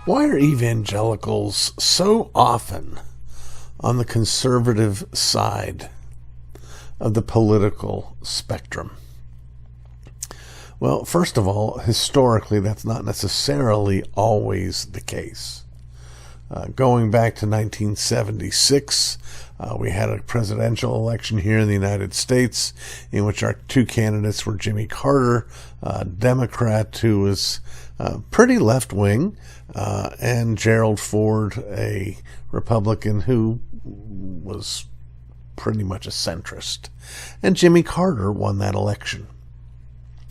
Why are evangelicals so often on the conservative side of the political spectrum? Well, first of all, historically, that's not necessarily always the case. Going back to 1976, we had a presidential election here in the United States in which our two candidates were Jimmy Carter, a Democrat who was pretty left-wing, and Gerald Ford, a Republican who was pretty much a centrist. And Jimmy Carter won that election.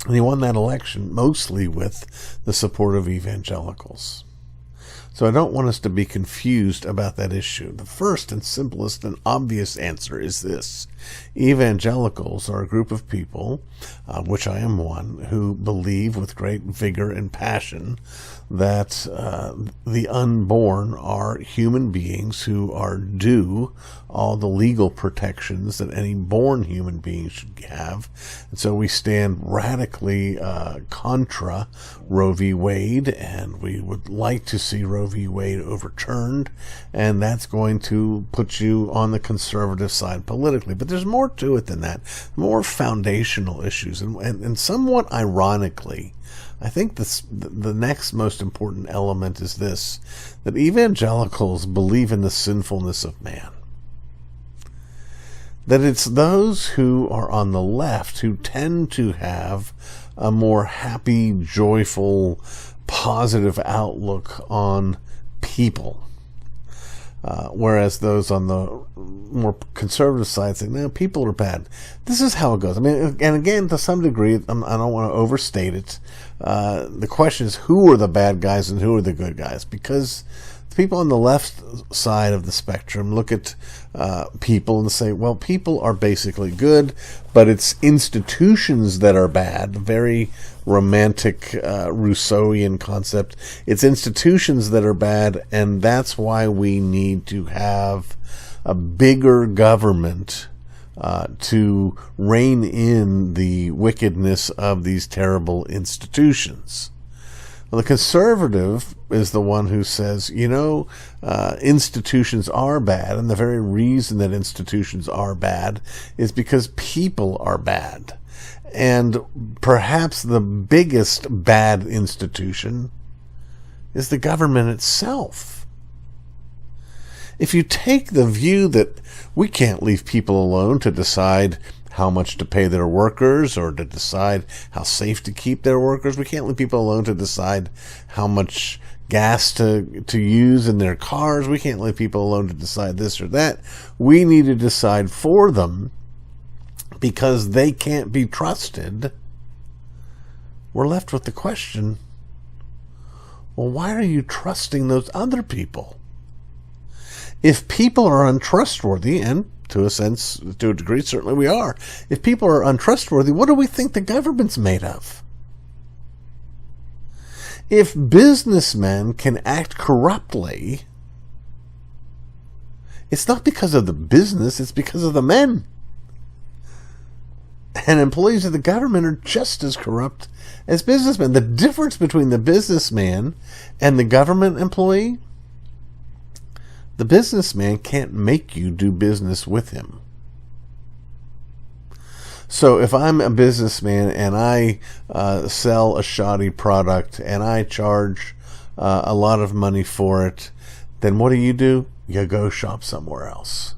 And he won that election mostly with the support of evangelicals. So I don't want us to be confused about that issue. The first and simplest and obvious answer is this. Evangelicals are a group of people, which I am one, who believe with great vigor and passion that the unborn are human beings who are due all the legal protections that any born human being should have. And so we stand radically contra Roe v. Wade, and we would like to see Roe v. Wade overturned, and that's going to put you on the conservative side politically. But there's more to it than that, more foundational issues. And somewhat ironically, I think the next most important element is this, that evangelicals believe in the sinfulness of man. That it's those who are on the left who tend to have a more happy, joyful, positive outlook on people. Whereas those on the more conservative side say, no, people are bad. This is how it goes. I mean, and again, to some degree, I don't want to overstate it. The question is, who are the bad guys and who are the good guys? Because the people on the left side of the spectrum look at people and say, well, people are basically good, but it's institutions that are bad. Very romantic Rousseauian concept. It's institutions that are bad, and that's why we need to have a bigger government to rein in the wickedness of these terrible institutions. Well, the conservative is the one who says, institutions are bad, and the very reason that institutions are bad is because people are bad. And perhaps the biggest bad institution is the government itself. If you take the view that we can't leave people alone to decide how much to pay their workers or to decide how safe to keep their workers, we can't leave people alone to decide how much gas to use in their cars, we can't leave people alone to decide this or that. We need to decide for them because they can't be trusted. We're left with the question, well, why are you trusting those other people? If people are untrustworthy, and to a degree, certainly we are. If people are untrustworthy, what do we think the government's made of? If businessmen can act corruptly, it's not because of the business, it's because of the men. And employees of the government are just as corrupt as businessmen. The difference between the businessman and the government employee, the businessman can't make you do business with him. So if I'm a businessman and I sell a shoddy product and I charge a lot of money for it, then what do? You go shop somewhere else.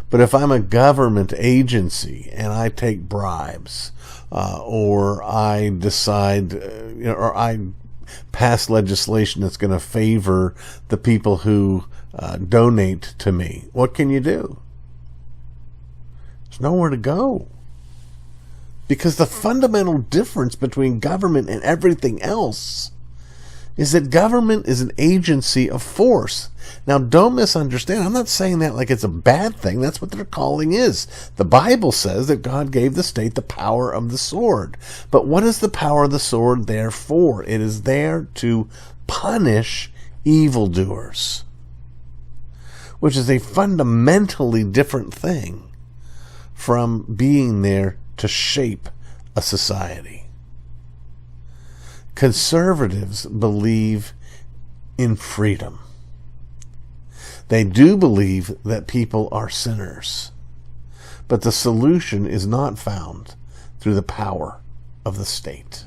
But if I'm a government agency and I take bribes, or I decide, or I pass legislation that's going to favor the people who donate to me, what can you do? There's nowhere to go. Because the fundamental difference between government and everything else is that government is an agency of force. Now, don't misunderstand. I'm not saying that like it's a bad thing. That's what their calling is. The Bible says that God gave the state the power of the sword. But what is the power of the sword there for? It is there to punish evildoers, which is a fundamentally different thing from being there to shape a society. Conservatives believe in freedom. They do believe that people are sinners, but the solution is not found through the power of the state.